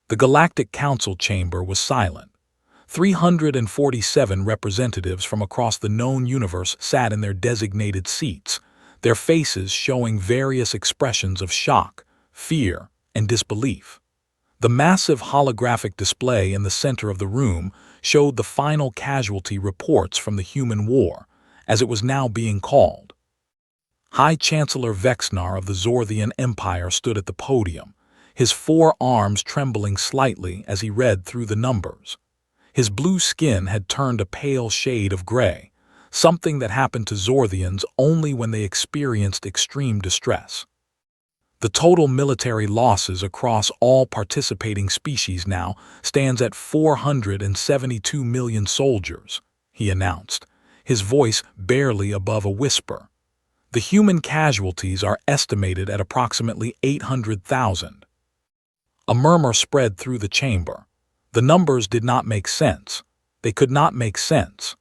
The Galactic Council chamber was silent. 347 representatives from across the known universe sat in their designated seats, their faces showing various expressions of shock, fear, and disbelief. The massive holographic display in the center of the room showed the final casualty reports from the human war, as it was now being called. High Chancellor Vexnar of the Zorthian Empire stood at the podium, his four arms trembling slightly as he read through the numbers. His blue skin had turned a pale shade of gray, something that happened to Zorthians only when they experienced extreme distress. The total military losses across all participating species now stands at 472 million soldiers, he announced, his voice barely above a whisper. The human casualties are estimated at approximately 800,000. A murmur spread through the chamber. The numbers did not make sense. They could not make sense.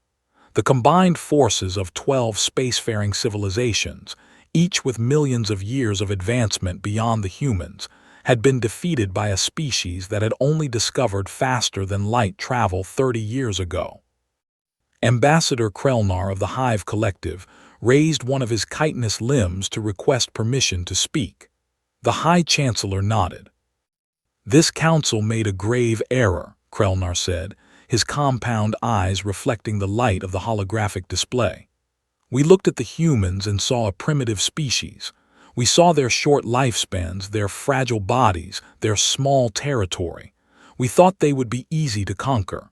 The combined forces of 12 spacefaring civilizations, each with millions of years of advancement beyond the humans, had been defeated by a species that had only discovered faster than light travel 30 years ago. Ambassador Krelnar of the Hive Collective raised one of his chitinous limbs to request permission to speak. The High Chancellor nodded. "This council made a grave error," Krelnar said, his compound eyes reflecting the light of the holographic display. "We looked at the humans and saw a primitive species. We saw their short lifespans, their fragile bodies, their small territory. We thought they would be easy to conquer."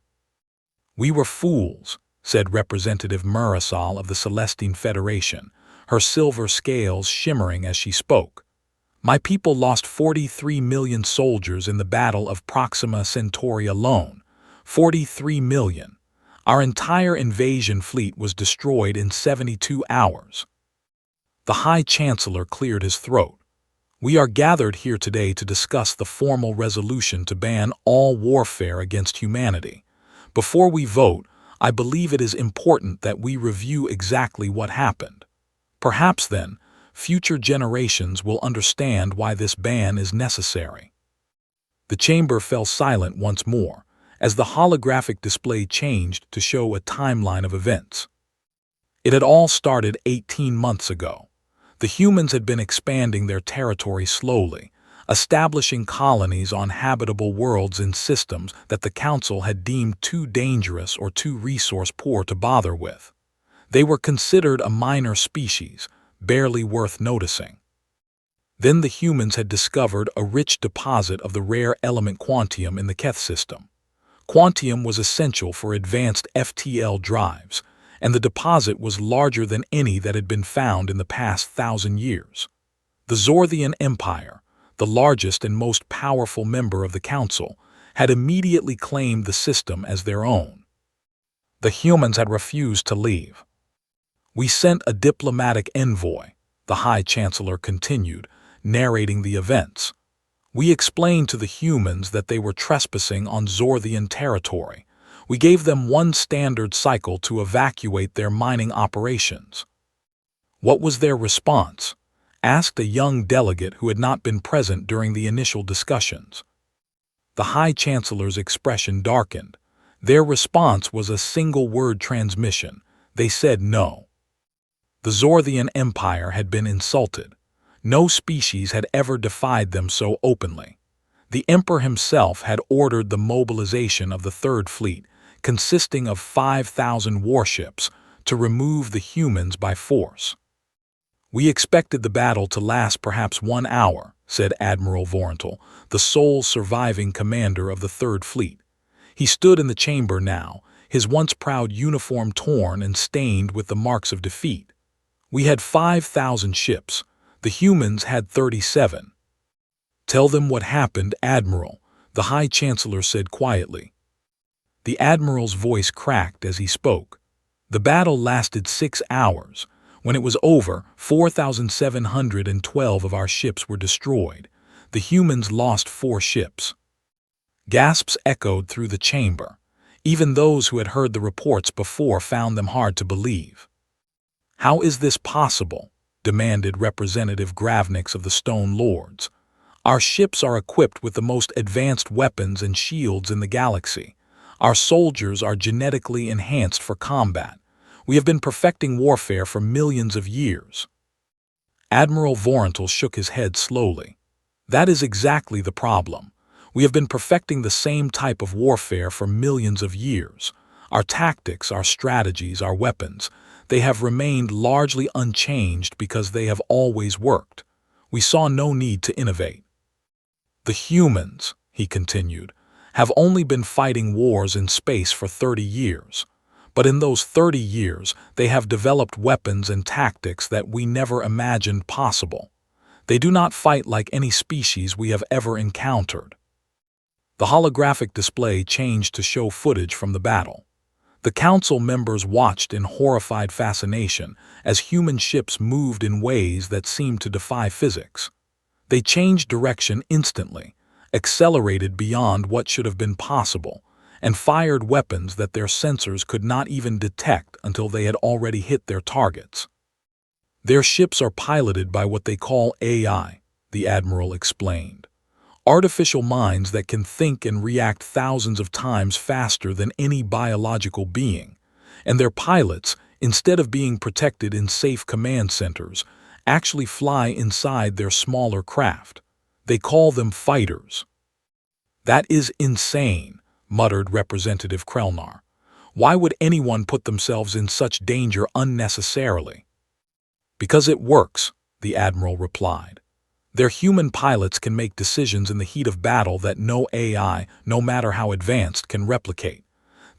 "We were fools," said Representative Murasal of the Celestine Federation, her silver scales shimmering as she spoke. "My people lost 43 million soldiers in the Battle of Proxima Centauri alone. 43 million. Our entire invasion fleet was destroyed in 72 hours. The High Chancellor cleared his throat. "We are gathered here today to discuss the formal resolution to ban all warfare against humanity. Before we vote, I believe it is important that we review exactly what happened. Perhaps then, future generations will understand why this ban is necessary." The chamber fell silent once more, as the holographic display changed to show a timeline of events. It had all started 18 months ago. The humans had been expanding their territory slowly, establishing colonies on habitable worlds in systems that the Council had deemed too dangerous or too resource-poor to bother with. They were considered a minor species, barely worth noticing. Then the humans had discovered a rich deposit of the rare element quantium in the Keth system. Quantium was essential for advanced FTL drives, and the deposit was larger than any that had been found in the past 1,000 years. The Zorthian Empire, the largest and most powerful member of the Council, had immediately claimed the system as their own. The humans had refused to leave. "We sent a diplomatic envoy," the High Chancellor continued, narrating the events. "We explained to the humans that they were trespassing on Zorthian territory. We gave them one standard cycle to evacuate their mining operations." "What was their response?" asked a young delegate who had not been present during the initial discussions. The High Chancellor's expression darkened. Their response was a single-word transmission. They said no. The Zorthian Empire had been insulted. No species had ever defied them so openly. The Emperor himself had ordered the mobilization of the Third Fleet, consisting of 5,000 warships, to remove the humans by force. "We expected the battle to last perhaps 1 hour," said Admiral Vorental, the sole surviving commander of the Third Fleet. He stood in the chamber now, his once proud uniform torn and stained with the marks of defeat. "We had 5,000 ships. The humans had 37. "Tell them what happened, Admiral," the High Chancellor said quietly. The Admiral's voice cracked as he spoke. "The battle lasted 6 hours. When it was over, 4,712 of our ships were destroyed. The humans lost 4 ships. Gasps echoed through the chamber. Even those who had heard the reports before found them hard to believe. "How is this possible?" demanded Representative Gravnix of the Stone Lords. Our ships are equipped with the most advanced weapons and shields in the galaxy. Our soldiers are genetically enhanced for combat. We have been perfecting warfare for millions of years." Admiral Vorental shook his head slowly. "That is exactly the problem. We have been perfecting the same type of warfare for millions of years. Our tactics, our strategies, our weapons, they have remained largely unchanged because they have always worked. We saw no need to innovate. The humans," he continued, "have only been fighting wars in space for 30 years. But in those 30 years, they have developed weapons and tactics that we never imagined possible. They do not fight like any species we have ever encountered." The holographic display changed to show footage from the battle. The council members watched in horrified fascination as human ships moved in ways that seemed to defy physics. They changed direction instantly, accelerated beyond what should have been possible, and fired weapons that their sensors could not even detect until they had already hit their targets. "Their ships are piloted by what they call AI," the admiral explained. "Artificial minds that can think and react thousands of times faster than any biological being. And their pilots, instead of being protected in safe command centers, actually fly inside their smaller craft. They call them fighters." "That is insane," muttered Representative Krelnar. "Why would anyone put themselves in such danger unnecessarily?" "Because it works," the admiral replied. "Their human pilots can make decisions in the heat of battle that no AI, no matter how advanced, can replicate.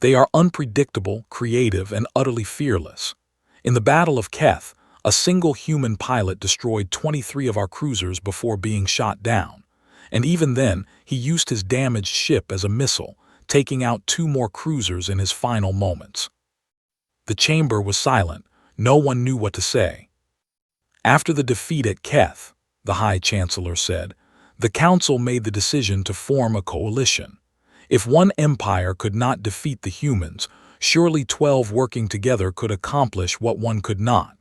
They are unpredictable, creative, and utterly fearless. In the Battle of Keth, a single human pilot destroyed 23 of our cruisers before being shot down. And even then, he used his damaged ship as a missile, taking out 2 more cruisers in his final moments." The chamber was silent. No one knew what to say. "After the defeat at Keth," the High Chancellor said, "the Council made the decision to form a coalition. If one empire could not defeat the humans, surely 12 working together could accomplish what one could not."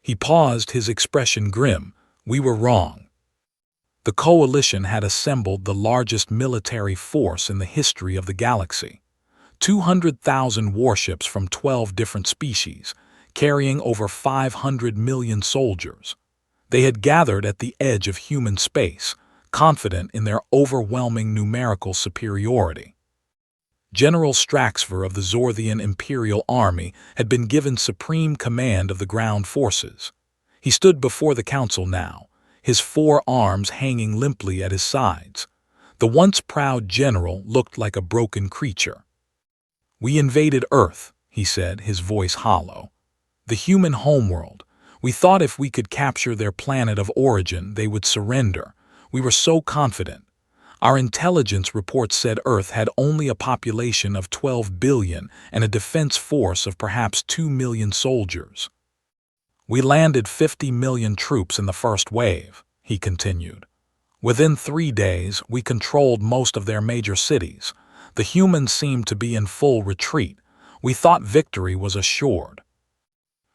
He paused, his expression grim. "We were wrong." The coalition had assembled the largest military force in the history of the galaxy. 200,000 warships from 12 different species, carrying over 500 million soldiers. They had gathered at the edge of human space, confident in their overwhelming numerical superiority. General Straxver of the Zorthian Imperial Army had been given supreme command of the ground forces. He stood before the council now, his 4 arms hanging limply at his sides. The once proud general looked like a broken creature. "We invaded Earth," he said, his voice hollow. "The human homeworld. We thought if we could capture their planet of origin, they would surrender. We were so confident. Our intelligence reports said Earth had only a population of 12 billion and a defense force of perhaps 2 million soldiers. We landed 50 million troops in the first wave," he continued. "Within 3 days, we controlled most of their major cities. The humans seemed to be in full retreat. We thought victory was assured."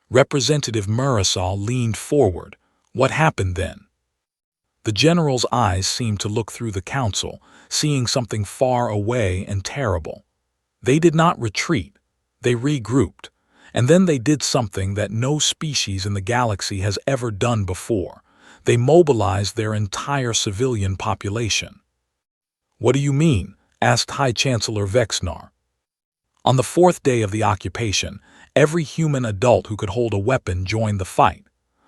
Representative Murasol leaned forward. "What happened then?" The general's eyes seemed to look through the council, seeing something far away and terrible. "They did not retreat. They regrouped. And then they did something that no species in the galaxy has ever done before. They mobilized their entire civilian population." "What do you mean?" asked High Chancellor Vexnar. "On the 4th day of the occupation, every human adult who could hold a weapon joined the fight.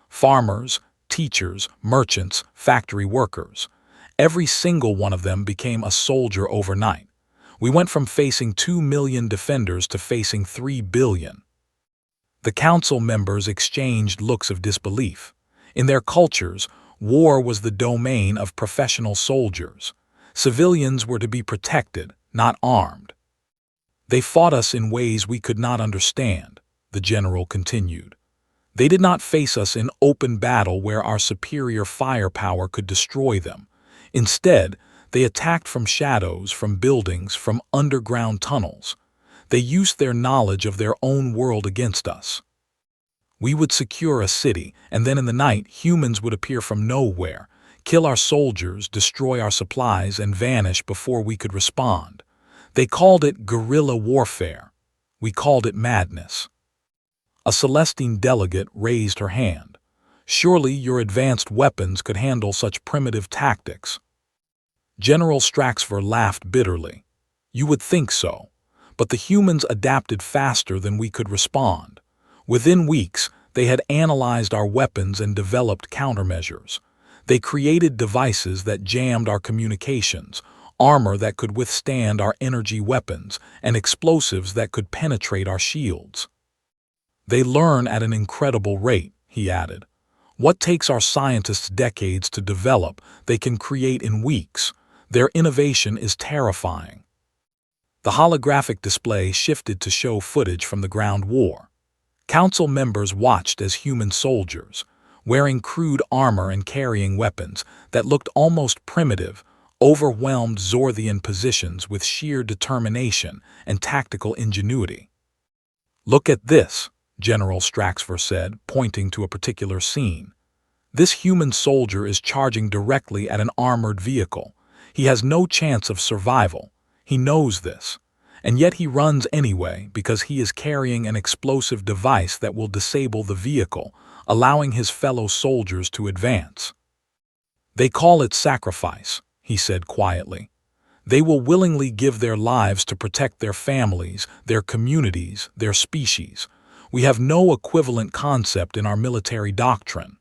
Farmers, teachers, merchants, factory workers. Every single one of them became a soldier overnight. We went from facing 2 million defenders to facing 3 billion. The council members exchanged looks of disbelief. In their cultures, war was the domain of professional soldiers. Civilians were to be protected, not armed. "They fought us in ways we could not understand," the general continued. "They did not face us in open battle where our superior firepower could destroy them. Instead, they attacked from shadows, from buildings, from underground tunnels. They used their knowledge of their own world against us. We would secure a city, and then in the night humans would appear from nowhere, kill our soldiers, destroy our supplies, and vanish before we could respond. They called it guerrilla warfare. We called it madness. A Celestine delegate raised her hand. Surely your advanced weapons could handle such primitive tactics. General Straxfer laughed bitterly. You would think so, but the humans adapted faster than we could respond. Within weeks, they had analyzed our weapons and developed countermeasures. They created devices that jammed our communications, armor that could withstand our energy weapons, and explosives that could penetrate our shields. They learn at an incredible rate, he added. What takes our scientists decades to develop, they can create in weeks. Their innovation is terrifying. The holographic display shifted to show footage from the ground war. Council members watched as human soldiers, wearing crude armor and carrying weapons that looked almost primitive, overwhelmed Zorthian positions with sheer determination and tactical ingenuity. Look at this, General Straxfer said, pointing to a particular scene. This human soldier is charging directly at an armored vehicle. He has no chance of survival. He knows this. And yet he runs anyway because he is carrying an explosive device that will disable the vehicle, allowing his fellow soldiers to advance. They call it sacrifice, he said quietly. They will willingly give their lives to protect their families, their communities, their species. We have no equivalent concept in our military doctrine.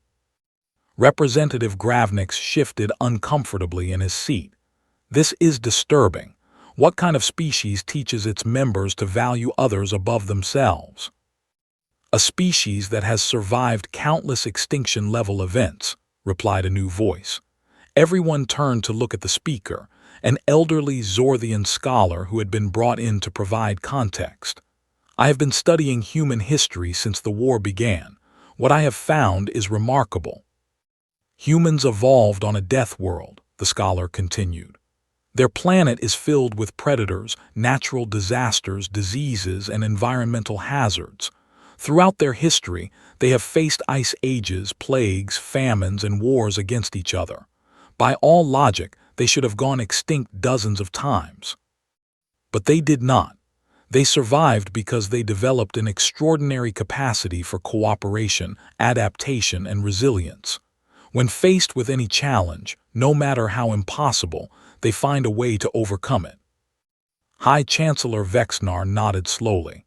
Representative Gravnix shifted uncomfortably in his seat. This is disturbing. What kind of species teaches its members to value others above themselves? A species that has survived countless extinction-level events, replied a new voice. Everyone turned to look at the speaker, an elderly Zorthian scholar who had been brought in to provide context. I have been studying human history since the war began. What I have found is remarkable. Humans evolved on a death world, the scholar continued. Their planet is filled with predators, natural disasters, diseases, and environmental hazards. Throughout their history, they have faced ice ages, plagues, famines, and wars against each other. By all logic, they should have gone extinct dozens of times. But they did not. They survived because they developed an extraordinary capacity for cooperation, adaptation, and resilience. When faced with any challenge, no matter how impossible, they find a way to overcome it. High Chancellor Vexnar nodded slowly.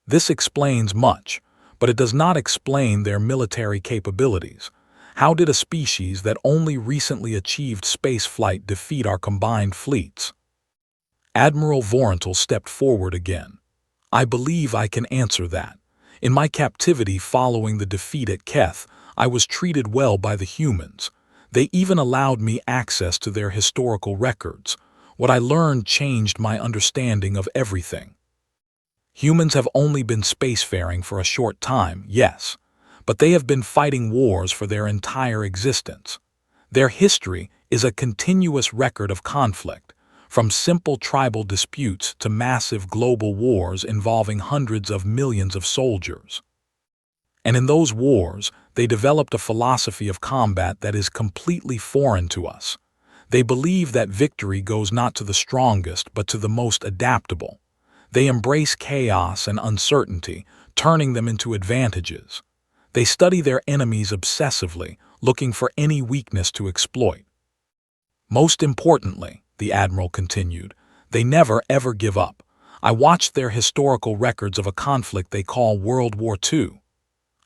This explains much, but it does not explain their military capabilities. How did a species that only recently achieved spaceflight defeat our combined fleets? Admiral Vorental stepped forward again. I believe I can answer that. In my captivity following the defeat at Keth, I was treated well by the humans. They even allowed me access to their historical records. What I learned changed my understanding of everything. Humans have only been spacefaring for a short time, yes, but they have been fighting wars for their entire existence. Their history is a continuous record of conflict, from simple tribal disputes to massive global wars involving hundreds of millions of soldiers. And in those wars, they developed a philosophy of combat that is completely foreign to us. They believe that victory goes not to the strongest but to the most adaptable. They embrace chaos and uncertainty, turning them into advantages. They study their enemies obsessively, looking for any weakness to exploit. Most importantly, the Admiral continued, they never ever give up. I watched their historical records of a conflict they call World War II.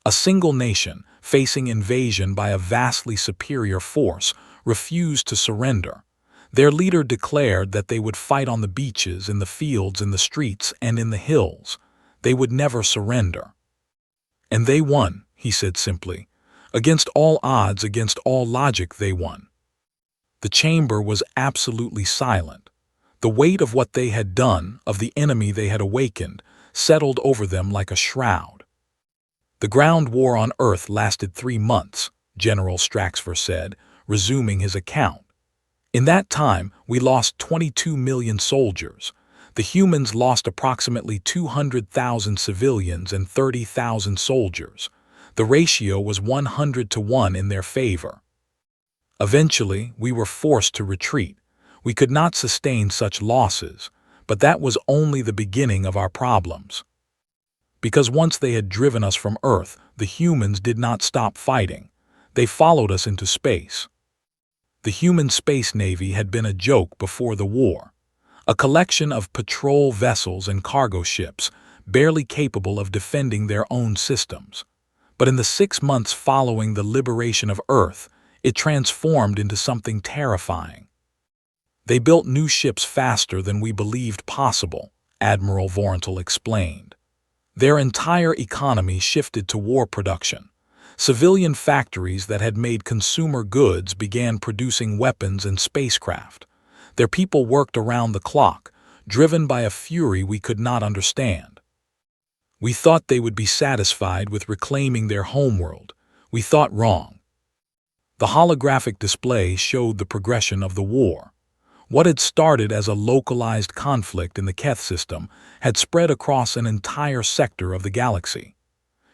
A single nation, facing invasion by a vastly superior force, refused to surrender. Their leader declared that they would fight on the beaches, in the fields, in the streets, and in the hills. They would never surrender. And they won, he said simply. Against all odds, against all logic, they won. The chamber was absolutely silent. The weight of what they had done, of the enemy they had awakened, settled over them like a shroud. The ground war on Earth lasted 3 months, General Straxfer said, resuming his account. In that time, we lost 22 million soldiers. The humans lost approximately 200,000 civilians and 30,000 soldiers. The ratio was 100 to 1 in their favor. Eventually, we were forced to retreat. We could not sustain such losses, but that was only the beginning of our problems. Because once they had driven us from Earth, the humans did not stop fighting. They followed us into space. The human space navy had been a joke before the war. A collection of patrol vessels and cargo ships, barely capable of defending their own systems. But in the 6 months following the liberation of Earth, it transformed into something terrifying. They built new ships faster than we believed possible, Admiral Vorental explained. Their entire economy shifted to war production. Civilian factories that had made consumer goods began producing weapons and spacecraft. Their people worked around the clock, driven by a fury we could not understand. We thought they would be satisfied with reclaiming their homeworld. We thought wrong. The holographic display showed the progression of the war. What had started as a localized conflict in the Keth system had spread across an entire sector of the galaxy.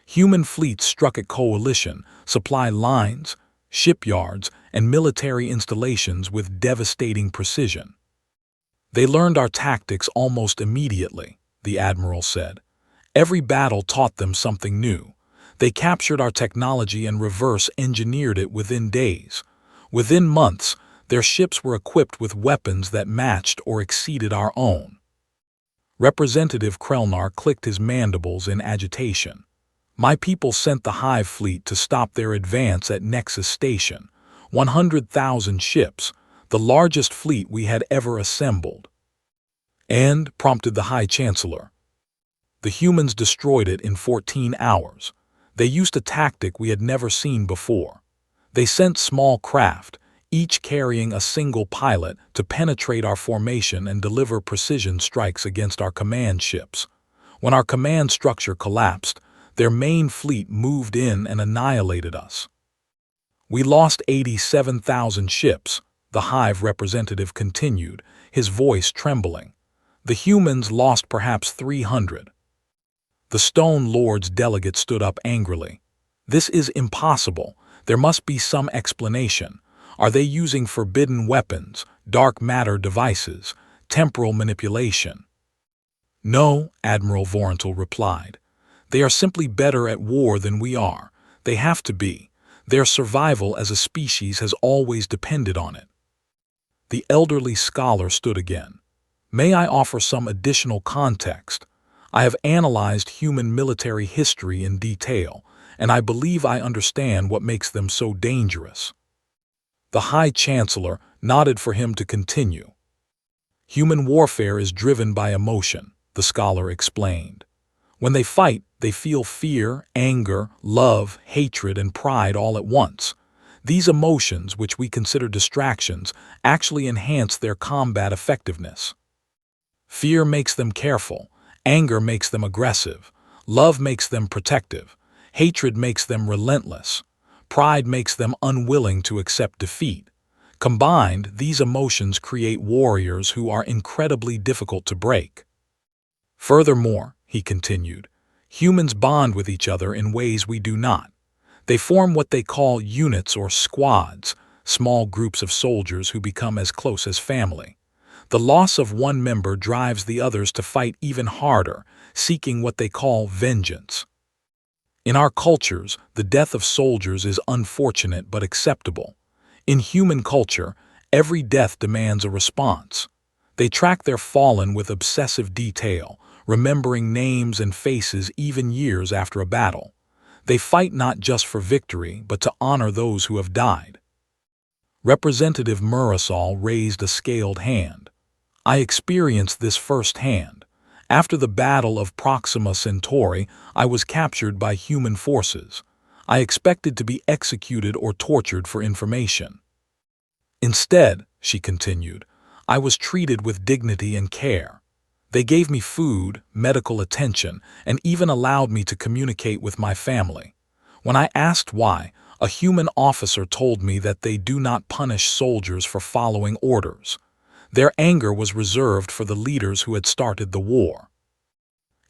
Human fleets struck at coalition, supply lines, shipyards, and military installations with devastating precision. They learned our tactics almost immediately, the Admiral said. Every battle taught them something new. They captured our technology and reverse-engineered it within days. Within months, their ships were equipped with weapons that matched or exceeded our own. Representative Krelnar clicked his mandibles in agitation. My people sent the Hive fleet to stop their advance at Nexus Station. 100,000 ships, the largest fleet we had ever assembled. And, prompted the High Chancellor. The humans destroyed it in 14 hours. They used a tactic we had never seen before. They sent small craft, each carrying a single pilot, to penetrate our formation and deliver precision strikes against our command ships. When our command structure collapsed, their main fleet moved in and annihilated us. We lost 87,000 ships, the Hive representative continued, his voice trembling. The humans lost perhaps 300. The Stone Lord's delegate stood up angrily. This is impossible. There must be some explanation. Are they using forbidden weapons, dark matter devices, temporal manipulation? No, Admiral Vorental replied. They are simply better at war than we are. They have to be. Their survival as a species has always depended on it. The elderly scholar stood again. May I offer some additional context? I have analyzed human military history in detail, and I believe I understand what makes them so dangerous. The High Chancellor nodded for him to continue. Human warfare is driven by emotion, the scholar explained. When they fight, they feel fear, anger, love, hatred, and pride all at once. These emotions, which we consider distractions, actually enhance their combat effectiveness. Fear makes them careful, anger makes them aggressive, love makes them protective, hatred makes them relentless, pride makes them unwilling to accept defeat. Combined, these emotions create warriors who are incredibly difficult to break. Furthermore, he continued, humans bond with each other in ways we do not. They form what they call units or squads, small groups of soldiers who become as close as family. The loss of one member drives the others to fight even harder, seeking what they call vengeance. In our cultures, the death of soldiers is unfortunate but acceptable. In human culture, every death demands a response. They track their fallen with obsessive detail, remembering names and faces even years after a battle. They fight not just for victory, but to honor those who have died. Representative Murasol raised a scaled hand. I experienced this firsthand. After the Battle of Proxima Centauri, I was captured by human forces. I expected to be executed or tortured for information. Instead, she continued, I was treated with dignity and care. They gave me food, medical attention, and even allowed me to communicate with my family. When I asked why, a human officer told me that they do not punish soldiers for following orders. Their anger was reserved for the leaders who had started the war.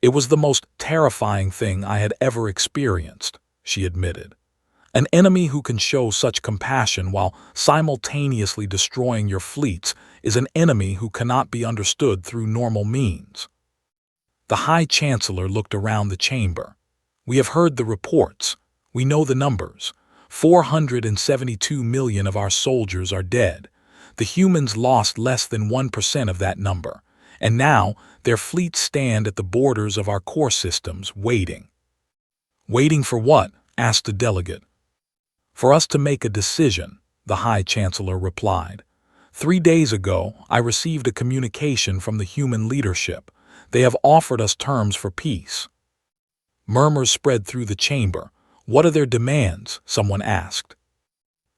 It was the most terrifying thing I had ever experienced, she admitted. An enemy who can show such compassion while simultaneously destroying your fleets is an enemy who cannot be understood through normal means. The High Chancellor looked around the chamber. We have heard the reports. We know the numbers. 472 million of our soldiers are dead. The humans lost less than 1% of that number, and now their fleets stand at the borders of our core systems, waiting. Waiting for what? Asked the delegate. For us to make a decision, the High Chancellor replied. 3 days ago, I received a communication from the human leadership. They have offered us terms for peace. Murmurs spread through the chamber. What are their demands? Someone asked.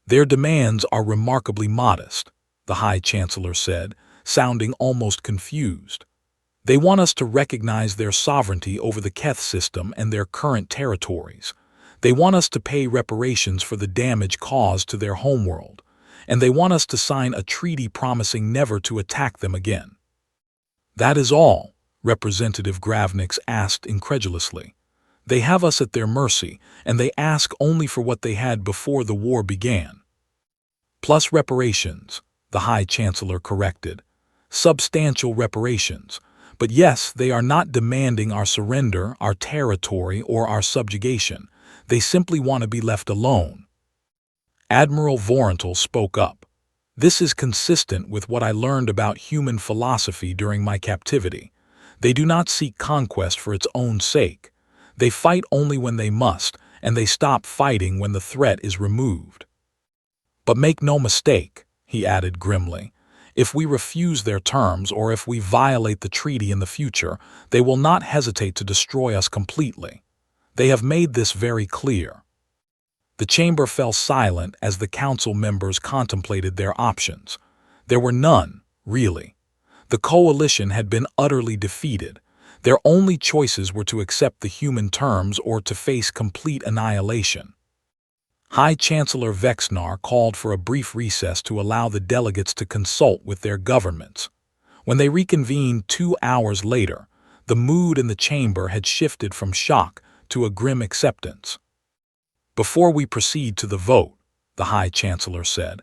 Their demands are remarkably modest, the High Chancellor said, sounding almost confused. They want us to recognize their sovereignty over the Keth system and their current territories. They want us to pay reparations for the damage caused to their homeworld, and they want us to sign a treaty promising never to attack them again. That is all, Representative Gravnix asked incredulously. They have us at their mercy, and they ask only for what they had before the war began. Plus reparations, the High Chancellor corrected. Substantial reparations. But yes, they are not demanding our surrender, our territory, or our subjugation. They simply want to be left alone. Admiral Vorental spoke up. This is consistent with what I learned about human philosophy during my captivity. They do not seek conquest for its own sake. They fight only when they must, and they stop fighting when the threat is removed. But make no mistake, he added grimly, if we refuse their terms or if we violate the treaty in the future, they will not hesitate to destroy us completely. They have made this very clear. The chamber fell silent as the council members contemplated their options. There were none, really. The coalition had been utterly defeated. Their only choices were to accept the human terms or to face complete annihilation. High Chancellor Vexnar called for a brief recess to allow the delegates to consult with their governments. When they reconvened 2 hours later, the mood in the chamber had shifted from shock to a grim acceptance. Before we proceed to the vote, the High Chancellor said,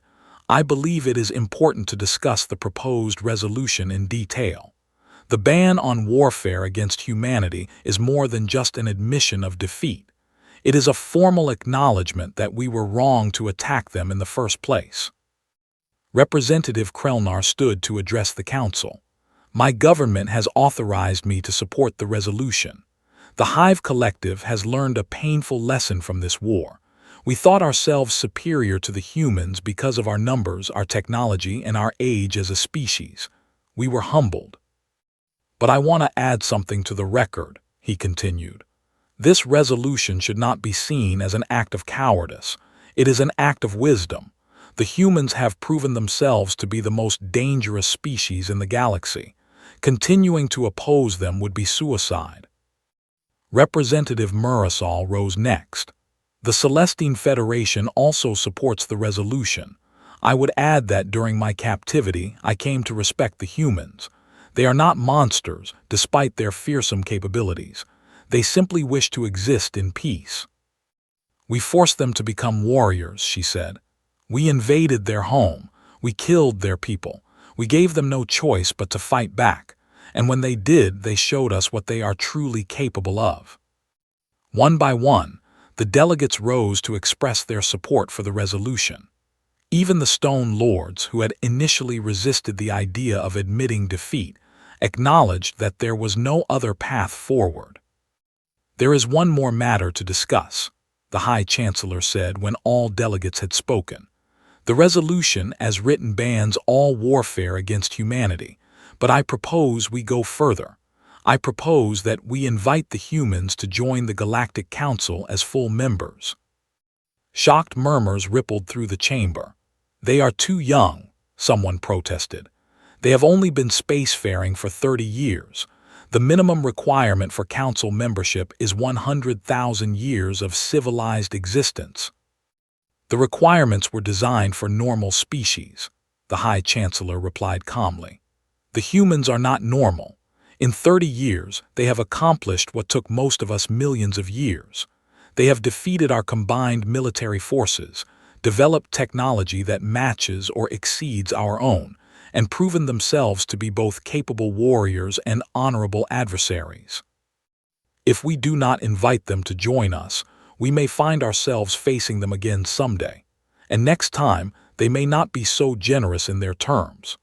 I believe it is important to discuss the proposed resolution in detail. The ban on warfare against humanity is more than just an admission of defeat. It is a formal acknowledgement that we were wrong to attack them in the first place. Representative Krelnar stood to address the council. My government has authorized me to support the resolution. The Hive Collective has learned a painful lesson from this war. We thought ourselves superior to the humans because of our numbers, our technology, and our age as a species. We were humbled. But I want to add something to the record, he continued. This resolution should not be seen as an act of cowardice. It is an act of wisdom. The humans have proven themselves to be the most dangerous species in the galaxy. Continuing to oppose them would be suicide. Representative Murasol rose next. The Celestine Federation also supports the resolution. I would add that during my captivity, I came to respect the humans. They are not monsters, despite their fearsome capabilities. They simply wish to exist in peace. We forced them to become warriors, she said. We invaded their home. We killed their people. We gave them no choice but to fight back. And when they did, they showed us what they are truly capable of. One by one, the delegates rose to express their support for the resolution. Even the Stone Lords, who had initially resisted the idea of admitting defeat, acknowledged that there was no other path forward. There is one more matter to discuss, the High Chancellor said when all delegates had spoken. The resolution as written bans all warfare against humanity, but I propose we go further. I propose that we invite the humans to join the Galactic Council as full members. Shocked murmurs rippled through the chamber. They are too young, someone protested. They have only been spacefaring for 30 years. The minimum requirement for council membership is 100,000 years of civilized existence. The requirements were designed for normal species, the High Chancellor replied calmly. The humans are not normal. In 30 years, they have accomplished what took most of us millions of years. They have defeated our combined military forces, developed technology that matches or exceeds our own, and proven themselves to be both capable warriors and honorable adversaries. If we do not invite them to join us, we may find ourselves facing them again someday, and next time they may not be so generous in their terms.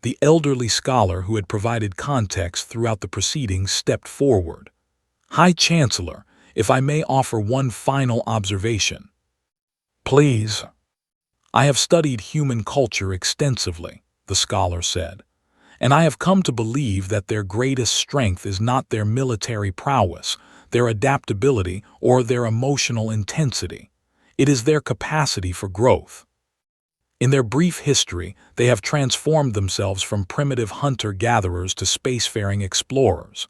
The elderly scholar who had provided context throughout the proceedings stepped forward. High Chancellor, if I may offer one final observation. Please. I have studied human culture extensively, the scholar said, and I have come to believe that their greatest strength is not their military prowess, their adaptability, or their emotional intensity. It is their capacity for growth. In their brief history, they have transformed themselves from primitive hunter-gatherers to spacefaring explorers.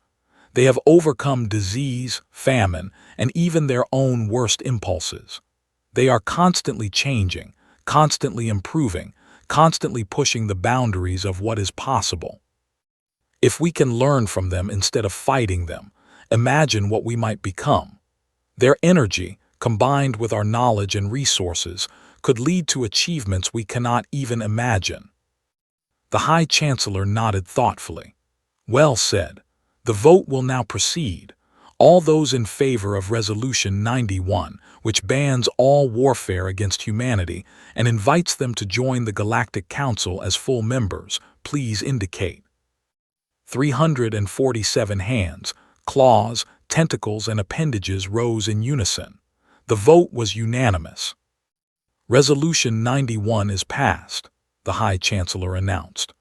They have overcome disease, famine, and even their own worst impulses. They are constantly changing, constantly improving, constantly pushing the boundaries of what is possible. If we can learn from them instead of fighting them, imagine what we might become. Their energy, combined with our knowledge and resources, could lead to achievements we cannot even imagine. The High Chancellor nodded thoughtfully. Well said. The vote will now proceed. All those in favor of Resolution 91, which bans all warfare against humanity and invites them to join the Galactic Council as full members, please indicate. 347 hands, claws, tentacles, and appendages rose in unison. The vote was unanimous. Resolution 91 is passed, the High Chancellor announced.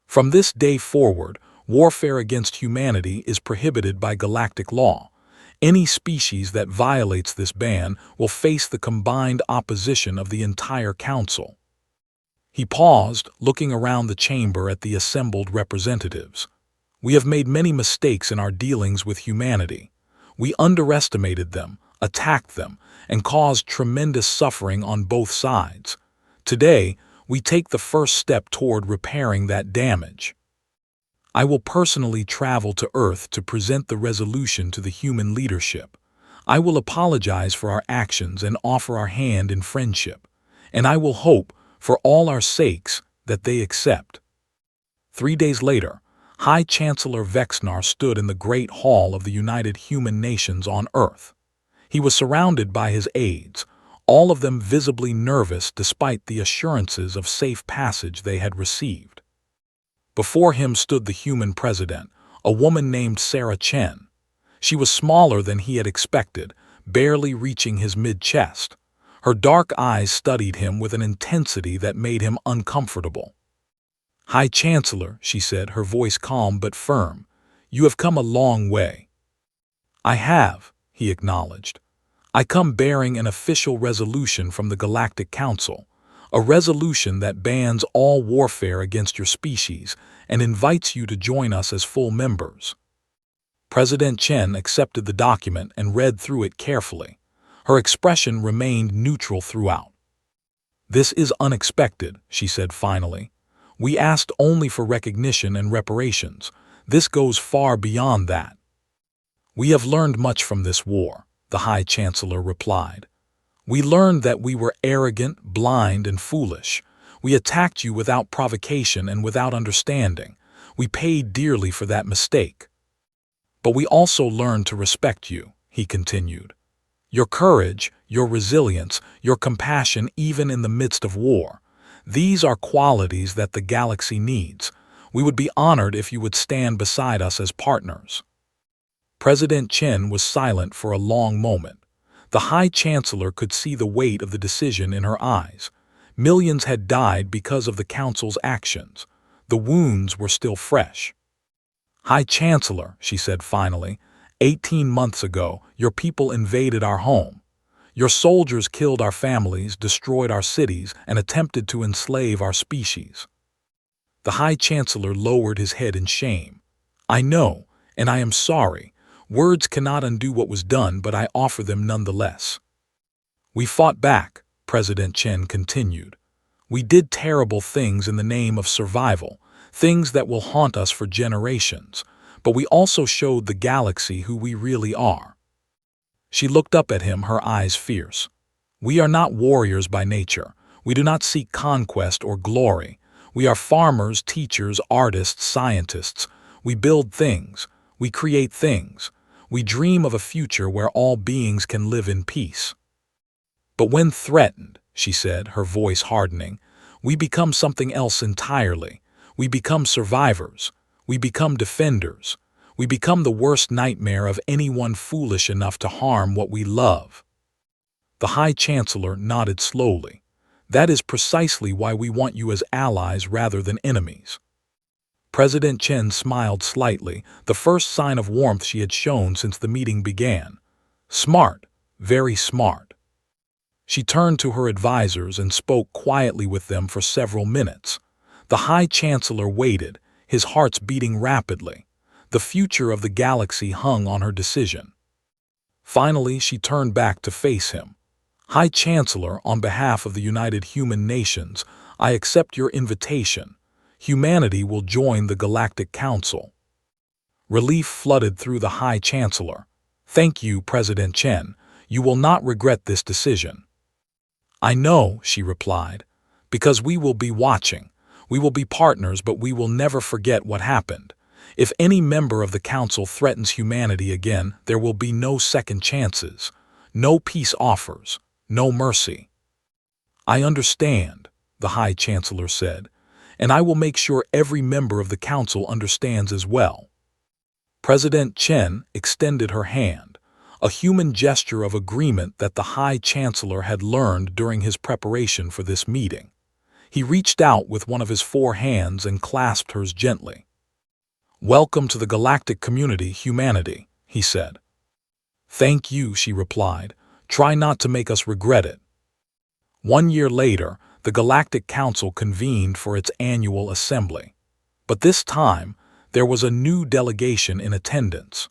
From this day forward, warfare against humanity is prohibited by galactic law. Any species that violates this ban will face the combined opposition of the entire council. He paused, looking around the chamber at the assembled representatives. We have made many mistakes in our dealings with humanity. We underestimated them, attacked them, and caused tremendous suffering on both sides. Today, we take the first step toward repairing that damage. I will personally travel to Earth to present the resolution to the human leadership. I will apologize for our actions and offer our hand in friendship. And I will hope, for all our sakes, that they accept. 3 days later, High Chancellor Vexnar stood in the Great Hall of the United Human Nations on Earth. He was surrounded by his aides, all of them visibly nervous despite the assurances of safe passage they had received. Before him stood the human president, a woman named Sarah Chen. She was smaller than he had expected, barely reaching his mid-chest. Her dark eyes studied him with an intensity that made him uncomfortable. High Chancellor, she said, her voice calm but firm, you have come a long way. I have, he acknowledged. I come bearing an official resolution from the Galactic Council, a resolution that bans all warfare against your species and invites you to join us as full members. President Chen accepted the document and read through it carefully. Her expression remained neutral throughout. This is unexpected, she said finally. We asked only for recognition and reparations. This goes far beyond that. We have learned much from this war, the High Chancellor replied. We learned that we were arrogant, blind, and foolish. We attacked you without provocation and without understanding. We paid dearly for that mistake. But we also learned to respect you, he continued. Your courage, your resilience, your compassion even in the midst of war. These are qualities that the galaxy needs. We would be honored if you would stand beside us as partners. President Chen was silent for a long moment. The High Chancellor could see the weight of the decision in her eyes. Millions had died because of the Council's actions. The wounds were still fresh. High Chancellor, she said finally, 18 months ago, your people invaded our home. Your soldiers killed our families, destroyed our cities, and attempted to enslave our species. The High Chancellor lowered his head in shame. I know, and I am sorry. Words cannot undo what was done, but I offer them nonetheless. We fought back, President Chen continued. We did terrible things in the name of survival, things that will haunt us for generations, but we also showed the galaxy who we really are. She looked up at him, her eyes fierce. "We are not warriors by nature. We do not seek conquest or glory. We are farmers, teachers, artists, scientists. We build things. We create things. We dream of a future where all beings can live in peace. But when threatened," she said, her voice hardening, "we become something else entirely. We become survivors. We become defenders. We become the worst nightmare of anyone foolish enough to harm what we love." The High Chancellor nodded slowly. "That is precisely why we want you as allies rather than enemies." President Chen smiled slightly, the first sign of warmth she had shown since the meeting began. "Smart, very smart." She turned to her advisors and spoke quietly with them for several minutes. The High Chancellor waited, his heart beating rapidly. The future of the galaxy hung on her decision. Finally, she turned back to face him. "High Chancellor, on behalf of the United Human Nations, I accept your invitation. Humanity will join the Galactic Council." Relief flooded through the High Chancellor. "Thank you, President Chen. You will not regret this decision." "I know," she replied, "because we will be watching. We will be partners, but we will never forget what happened. If any member of the Council threatens humanity again, there will be no second chances, no peace offers, no mercy." "I understand," the High Chancellor said, "and I will make sure every member of the Council understands as well." President Chen extended her hand, a human gesture of agreement that the High Chancellor had learned during his preparation for this meeting. He reached out with one of his 4 hands and clasped hers gently. "Welcome to the galactic community, humanity," he said. "Thank you," she replied. "Try not to make us regret it." 1 year later, the Galactic Council convened for its annual assembly. But this time, there was a new delegation in attendance.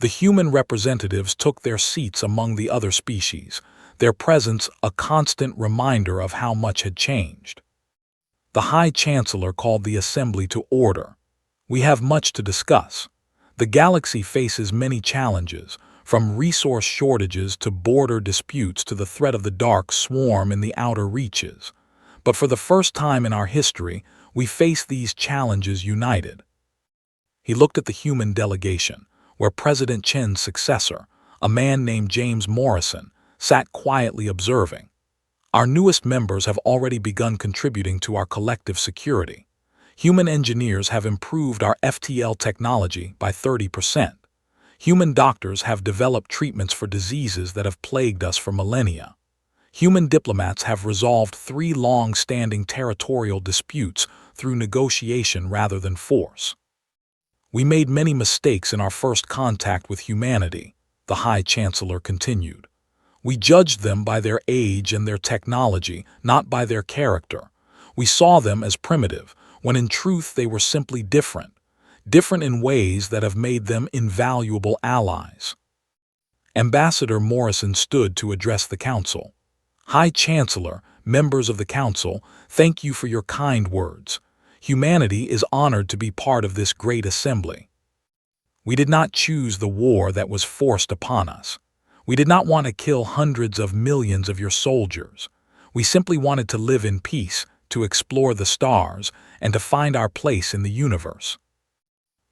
The human representatives took their seats among the other species, their presence a constant reminder of how much had changed. The High Chancellor called the assembly to order. "We have much to discuss. The galaxy faces many challenges, from resource shortages to border disputes to the threat of the dark swarm in the outer reaches. But for the first time in our history, we face these challenges united." He looked at the human delegation, where President Chen's successor, a man named James Morrison, sat quietly observing. "Our newest members have already begun contributing to our collective security. Human engineers have improved our FTL technology by 30%. Human doctors have developed treatments for diseases that have plagued us for millennia. Human diplomats have resolved 3 long-standing territorial disputes through negotiation rather than force. We made many mistakes in our first contact with humanity," the High Chancellor continued. "We judged them by their age and their technology, not by their character. We saw them as primitive, when in truth they were simply different in ways that have made them invaluable allies." Ambassador Morrison stood to address the Council. "High Chancellor, members of the Council, thank you for your kind words. Humanity is honored to be part of this great assembly. We did not choose the war that was forced upon us. We did not want to kill hundreds of millions of your soldiers. We simply wanted to live in peace, to explore the stars, and to find our place in the universe.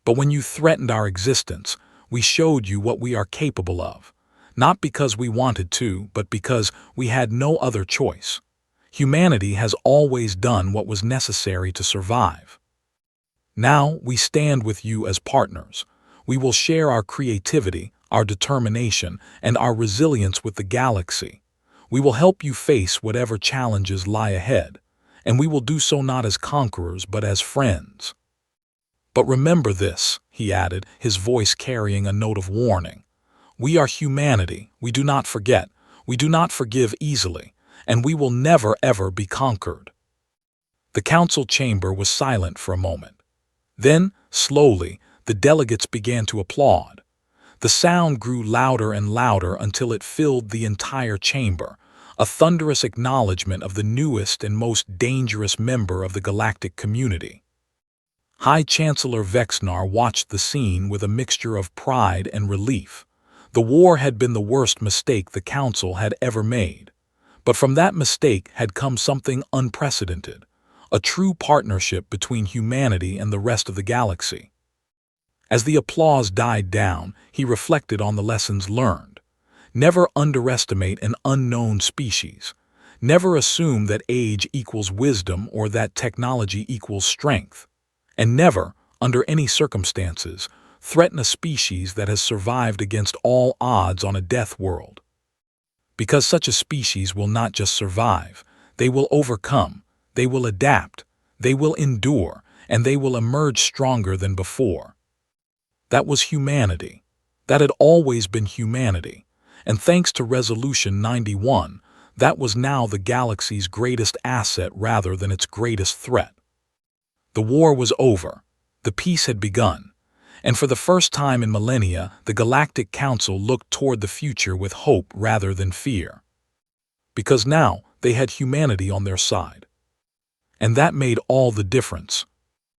But when you threatened our existence, we showed you what we are capable of, not because we wanted to, but because we had no other choice. Humanity has always done what was necessary to survive. Now we stand with you as partners. We will share our creativity, our determination, and our resilience with the galaxy. We will help you face whatever challenges lie ahead, and we will do so not as conquerors but as friends. But remember this," he added, his voice carrying a note of warning. "We are humanity. We do not forget. We do not forgive easily, and we will never ever be conquered." The council chamber was silent for a moment. Then, slowly, the delegates began to applaud. The sound grew louder and louder until it filled the entire chamber, a thunderous acknowledgement of the newest and most dangerous member of the galactic community. High Chancellor Vexnar watched the scene with a mixture of pride and relief. The war had been the worst mistake the Council had ever made. But from that mistake had come something unprecedented, a true partnership between humanity and the rest of the galaxy. As the applause died down, he reflected on the lessons learned. Never underestimate an unknown species. Never assume that age equals wisdom or that technology equals strength. And never, under any circumstances, threaten a species that has survived against all odds on a death world. Because such a species will not just survive, they will overcome, they will adapt, they will endure, and they will emerge stronger than before. That was humanity. That had always been humanity. And thanks to Resolution 91, that was now the galaxy's greatest asset rather than its greatest threat. The war was over. The peace had begun. And for the first time in millennia, the Galactic Council looked toward the future with hope rather than fear. Because now they had humanity on their side. And that made all the difference.